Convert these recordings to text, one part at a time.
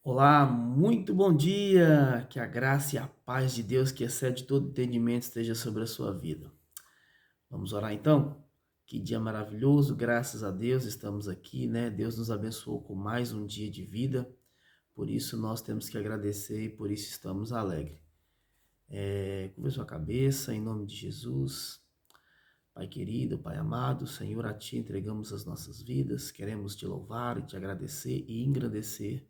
Olá, muito bom dia! Que a graça e a paz de Deus, que excede todo entendimento, esteja sobre a sua vida. Vamos orar então? Que dia maravilhoso, graças a Deus estamos aqui, né? Deus nos abençoou com mais um dia de vida, por isso nós temos que agradecer e por isso estamos alegres. Curva sua cabeça, em nome de Jesus. Pai querido, Pai amado, Senhor, a Ti entregamos as nossas vidas, queremos Te louvar e Te agradecer e engrandecer,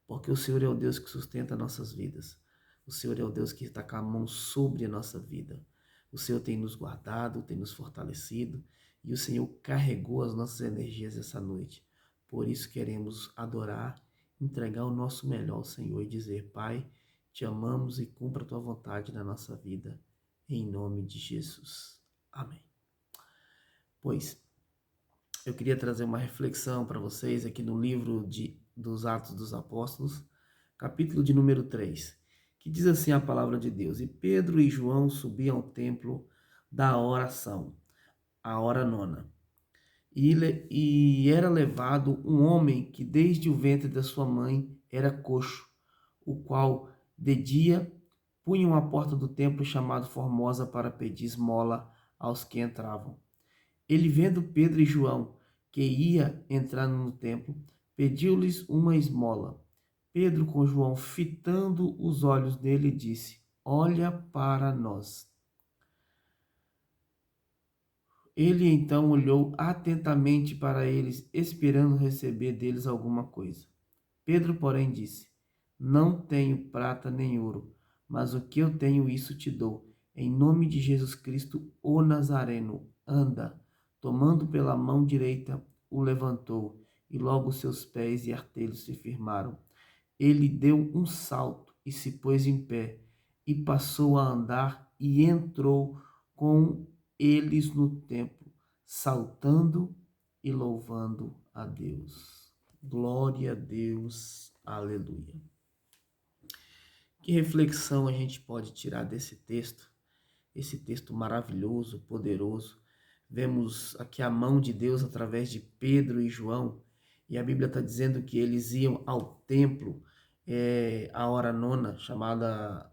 porque o Senhor é o Deus que sustenta nossas vidas. O Senhor é o Deus que está com a mão sobre a nossa vida. O Senhor tem nos guardado, tem nos fortalecido e o Senhor carregou as nossas energias essa noite. Por isso queremos adorar, entregar o nosso melhor ao Senhor e dizer: Pai, te amamos e cumpra a tua vontade na nossa vida. Em nome de Jesus. Amém. Pois, eu queria trazer uma reflexão para vocês aqui no livro dos Atos dos Apóstolos, capítulo de número 3, que diz assim a palavra de Deus: E Pedro e João subiam ao templo da oração, a hora nona. E era levado um homem que desde o ventre da sua mãe era coxo, o qual de dia punham a porta do templo chamado Formosa para pedir esmola aos que entravam. Ele, vendo Pedro e João, que ia entrando no templo, pediu-lhes uma esmola. Pedro, com João fitando os olhos nele, disse: Olha para nós. Ele então olhou atentamente para eles, esperando receber deles alguma coisa. Pedro, porém, disse: Não tenho prata nem ouro, mas o que eu tenho, isso te dou. Em nome de Jesus Cristo, o Nazareno, anda. Tomando pela mão direita, o levantou, e logo seus pés e artelhos se firmaram. Ele deu um salto e se pôs em pé, e passou a andar e entrou com eles no templo, saltando e louvando a Deus. Glória a Deus, aleluia. Que reflexão a gente pode tirar desse texto? Esse texto maravilhoso, poderoso. Vemos aqui a mão de Deus através de Pedro e João, e a Bíblia está dizendo que eles iam ao templo, a hora nona, chamada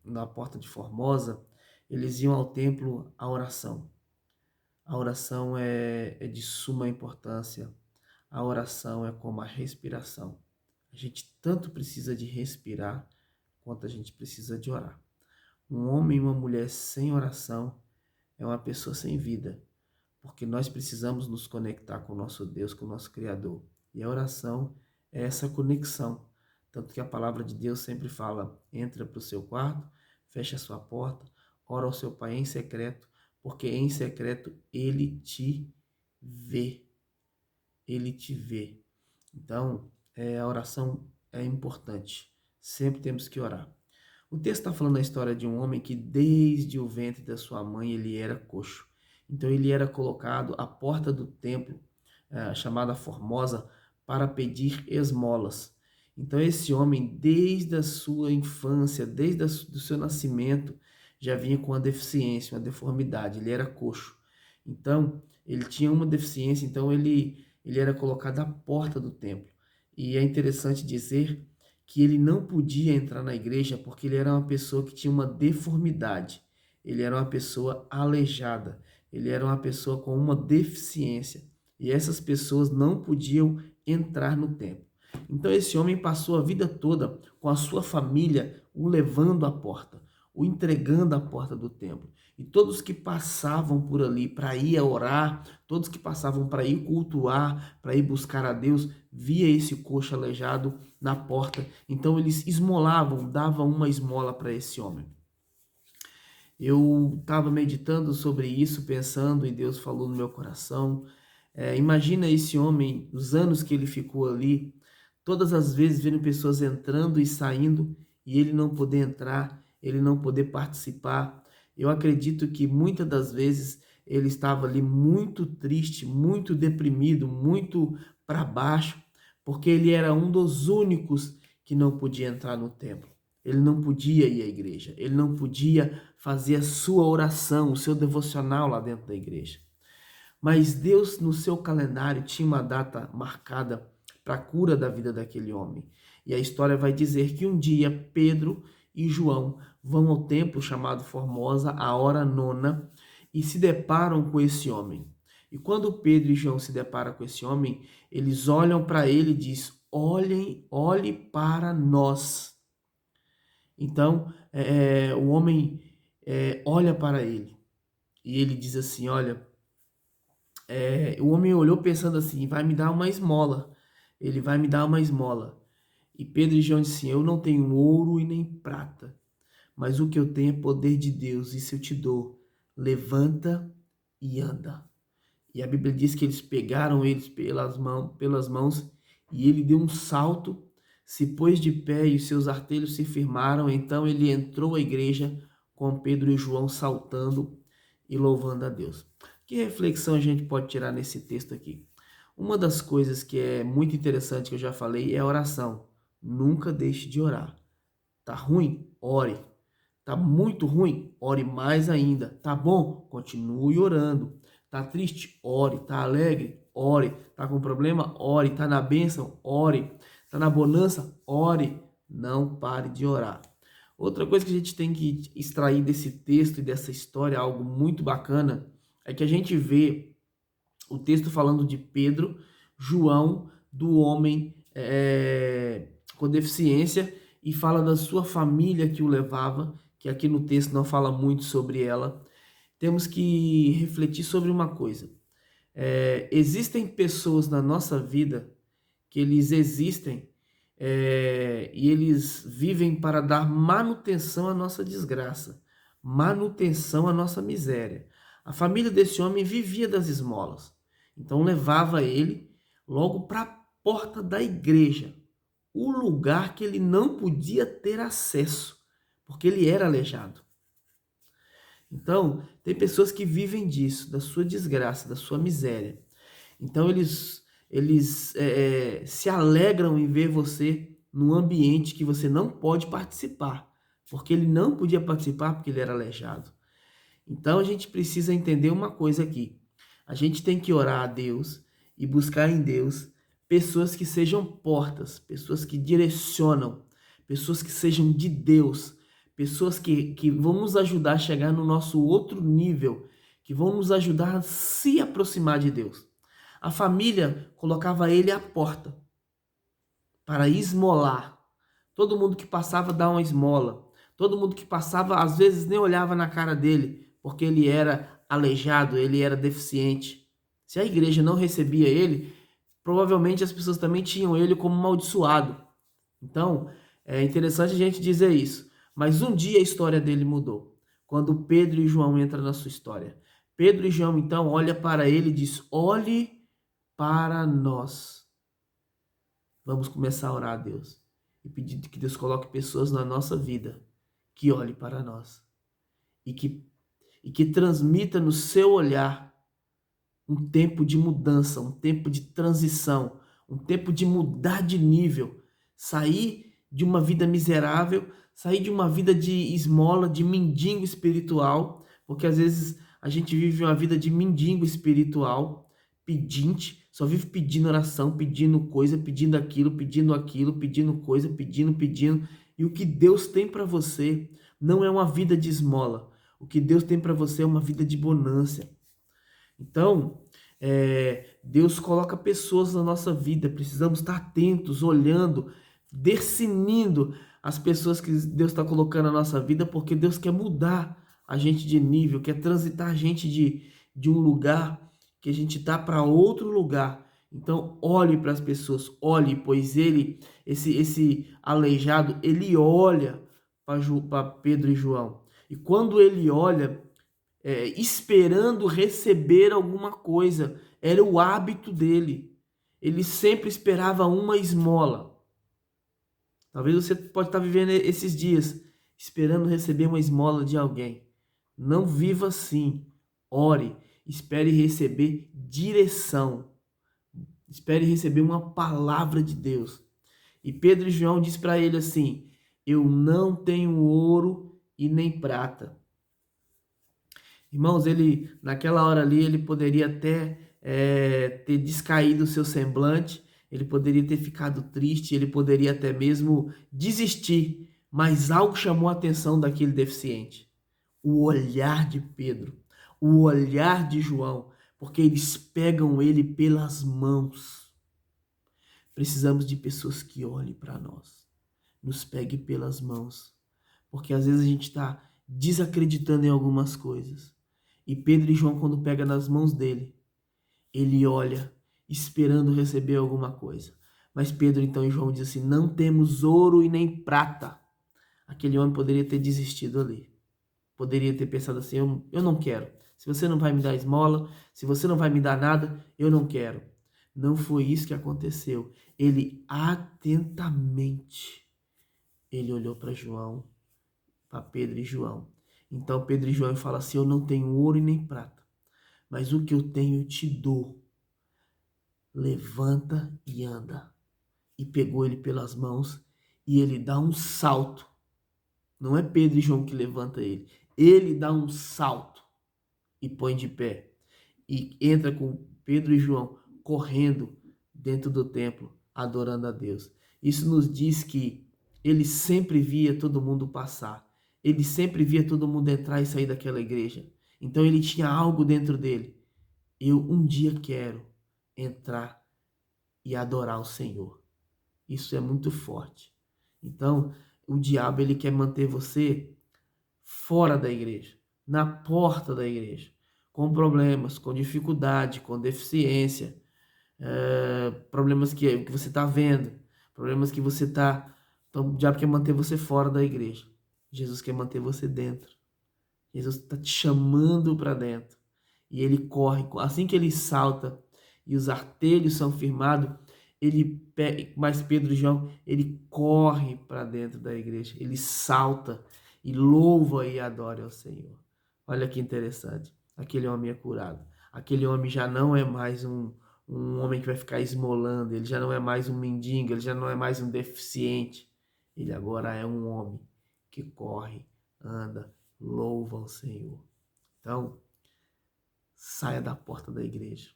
na porta de Formosa. Eles iam ao templo à oração. A oração é de suma importância. A oração é como a respiração. A gente tanto precisa de respirar quanto a gente precisa de orar. Um homem e uma mulher sem oração é uma pessoa sem vida, porque nós precisamos nos conectar com o nosso Deus, com o nosso Criador. E a oração é essa conexão. Tanto que a palavra de Deus sempre fala: entra para o seu quarto, fecha a sua porta, ora ao seu pai em secreto, porque em secreto ele te vê. Ele te vê. Então, a oração é importante. Sempre temos que orar. O texto está falando a história de um homem que desde o ventre da sua mãe ele era coxo. Então ele era colocado à porta do templo, chamada Formosa, para pedir esmolas. Então esse homem, desde a sua infância, desde o seu nascimento, já vinha com uma deficiência, uma deformidade. Ele era coxo. Então ele tinha uma deficiência, então ele era colocado à porta do templo. E é interessante dizer que ele não podia entrar na igreja porque ele era uma pessoa que tinha uma deformidade. Ele era uma pessoa aleijada. Ele era uma pessoa com uma deficiência. E essas pessoas não podiam entrar no templo. Então esse homem passou a vida toda com a sua família o levando à porta, o entregando à porta do templo. E todos que passavam por ali para ir orar, todos que passavam para ir cultuar, para ir buscar a Deus, via esse coxo aleijado na porta. Então eles esmolavam, davam uma esmola para esse homem. Eu estava meditando sobre isso, pensando, e Deus falou no meu coração. Imagina esse homem, os anos que ele ficou ali, todas as vezes vendo pessoas entrando e saindo, e ele não poder entrar, ele não poder participar. Eu acredito que muitas das vezes ele estava ali muito triste, muito deprimido, muito para baixo, porque ele era um dos únicos que não podia entrar no templo. Ele não podia ir à igreja, ele não podia fazer a sua oração, o seu devocional lá dentro da igreja. Mas Deus, no seu calendário, tinha uma data marcada para a cura da vida daquele homem. E a história vai dizer que um dia Pedro e João vão ao templo chamado Formosa, a hora nona, e se deparam com esse homem. E quando Pedro e João se deparam com esse homem, eles olham para ele e dizem: olhe para nós. Então, o homem olha para ele e ele diz assim: olha, o homem olhou pensando assim: vai me dar uma esmola. Ele vai me dar uma esmola. E Pedro e João disseram: eu não tenho ouro e nem prata, mas o que eu tenho é poder de Deus. Isso eu te dou. Levanta e anda. E a Bíblia diz que eles pegaram eles pelas mãos e ele deu um salto, se pôs de pé e os seus artelhos se firmaram. Então ele entrou à igreja com Pedro e João saltando e louvando a Deus. Que reflexão a gente pode tirar nesse texto aqui? Uma das coisas que é muito interessante que eu já falei é a oração. Nunca deixe de orar. Tá ruim? Ore. Tá muito ruim? Ore mais ainda. Tá bom? Continue orando. Tá triste? Ore. Tá alegre? Ore. Tá com problema? Ore. Tá na bênção? Ore. Tá na bonança? Ore. Não pare de orar. Outra coisa que a gente tem que extrair desse texto e dessa história, algo muito bacana, é que a gente vê o texto falando de Pedro, João, do homem com deficiência, e fala da sua família que o levava, que aqui no texto não fala muito sobre ela. Temos que refletir sobre uma coisa. Existem pessoas na nossa vida que eles existem e eles vivem para dar manutenção à nossa desgraça, manutenção à nossa miséria. A família desse homem vivia das esmolas, então levava ele logo para a porta da igreja, o lugar que ele não podia ter acesso, porque ele era aleijado. Então, tem pessoas que vivem disso, da sua desgraça, da sua miséria. Então, eles se alegram em ver você num ambiente que você não pode participar, porque ele não podia participar porque ele era aleijado. Então, a gente precisa entender uma coisa aqui. A gente tem que orar a Deus e buscar em Deus pessoas que sejam portas, pessoas que direcionam, pessoas que sejam de Deus, pessoas que vão nos ajudar a chegar no nosso outro nível, que vão nos ajudar a se aproximar de Deus. A família colocava ele à porta para esmolar. Todo mundo que passava dava uma esmola. Todo mundo que passava, às vezes, nem olhava na cara dele, porque ele era aleijado, ele era deficiente. Se a igreja não recebia ele, provavelmente as pessoas também tinham ele como amaldiçoado. Então, é interessante a gente dizer isso. Mas um dia a história dele mudou. Quando Pedro e João entram na sua história. Pedro e João, então, olha para ele e diz: olhe para nós. Vamos começar a orar a Deus e pedir que Deus coloque pessoas na nossa vida que olhe para nós e que transmita no seu olhar um tempo de mudança, um tempo de transição, um tempo de mudar de nível, sair de uma vida miserável, sair de uma vida de esmola, de mendigo espiritual, porque às vezes a gente vive uma vida de mendigo espiritual, pedinte, só vive pedindo oração, pedindo coisa, pedindo aquilo, pedindo coisa, pedindo. E o que Deus tem para você não é uma vida de esmola. O que Deus tem para você é uma vida de bonança. Então, Deus coloca pessoas na nossa vida. Precisamos estar atentos, olhando, discernindo as pessoas que Deus está colocando na nossa vida, porque Deus quer mudar a gente de nível, quer transitar a gente de um lugar que a gente está para outro lugar. Então, olhe para as pessoas, olhe, pois esse aleijado, ele olha para Pedro e João. E quando ele olha, esperando receber alguma coisa, era o hábito dele. Ele sempre esperava uma esmola. Talvez você pode estar vivendo esses dias, esperando receber uma esmola de alguém. Não viva assim. Ore. Espere receber direção. Espere receber uma palavra de Deus. E Pedro e João diz para ele assim: eu não tenho ouro e nem prata. Irmãos, naquela hora ali, ele poderia até ter descaído o seu semblante, ele poderia ter ficado triste, ele poderia até mesmo desistir, mas algo chamou a atenção daquele deficiente. O olhar de Pedro, o olhar de João, porque eles pegam ele pelas mãos. Precisamos de pessoas que olhem para nós, nos peguem pelas mãos, porque às vezes a gente está desacreditando em algumas coisas. E Pedro e João, quando pega nas mãos dele, ele olha, esperando receber alguma coisa. Mas Pedro então e João dizem assim, não temos ouro e nem prata. Aquele homem poderia ter desistido ali. Poderia ter pensado assim, eu não quero. Se você não vai me dar esmola, se você não vai me dar nada, eu não quero. Não foi isso que aconteceu. Ele atentamente, ele olhou para João, para Pedro e João. Então Pedro e João falam assim, eu não tenho ouro e nem prata, mas o que eu tenho eu te dou. Levanta e anda. E pegou ele pelas mãos e ele dá um salto. Não é Pedro e João que levanta ele. Ele dá um salto e põe de pé. E entra com Pedro e João correndo dentro do templo, adorando a Deus. Isso nos diz que ele sempre via todo mundo passar. Ele sempre via todo mundo entrar e sair daquela igreja. Então ele tinha algo dentro dele. Eu um dia quero entrar e adorar o Senhor. Isso é muito forte. Então, o diabo ele quer manter você fora da igreja, na porta da igreja, com problemas, com dificuldade, com deficiência, problemas que você está vendo, problemas que você está... Então, o diabo quer manter você fora da igreja. Jesus quer manter você dentro. Jesus está te chamando para dentro. E ele corre, assim que ele salta e os artelhos são firmados, mais Pedro e João, ele corre para dentro da igreja, ele salta e louva e adora ao Senhor. Olha que interessante, aquele homem é curado. Aquele homem já não é mais um homem que vai ficar esmolando, ele já não é mais um mendigo, ele já não é mais um deficiente. Ele agora é um homem que corre, anda, louva ao Senhor. Então, saia da porta da igreja.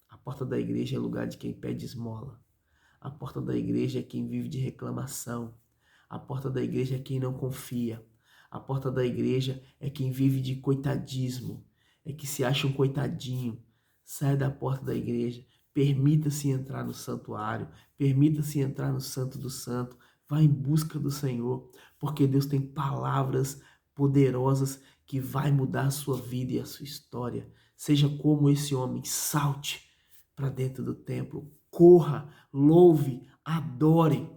A porta da igreja é lugar de quem pede esmola. A porta da igreja é quem vive de reclamação. A porta da igreja é quem não confia. A porta da igreja é quem vive de coitadismo. É que se acha um coitadinho. Saia da porta da igreja. Permita-se entrar no santuário. Permita-se entrar no Santo do Santo. Vá em busca do Senhor. Porque Deus tem palavras poderosas que vai mudar a sua vida e a sua história. Seja como esse homem. Salte para dentro do templo. Corra, louve, adore,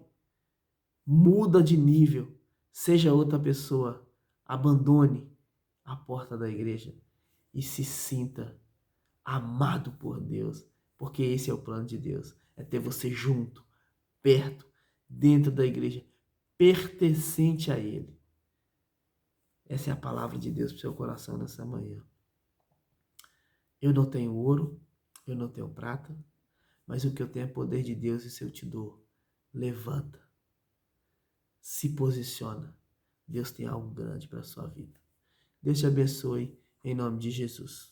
muda de nível, seja outra pessoa, abandone a porta da igreja e se sinta amado por Deus, porque esse é o plano de Deus, é ter você junto, perto, dentro da igreja, pertencente a Ele. Essa é a palavra de Deus para o seu coração nessa manhã. Eu não tenho ouro, eu não tenho prata, mas o que eu tenho é poder de Deus e se eu te dou, levanta, se posiciona. Deus tem algo grande para a sua vida. Deus te abençoe em nome de Jesus.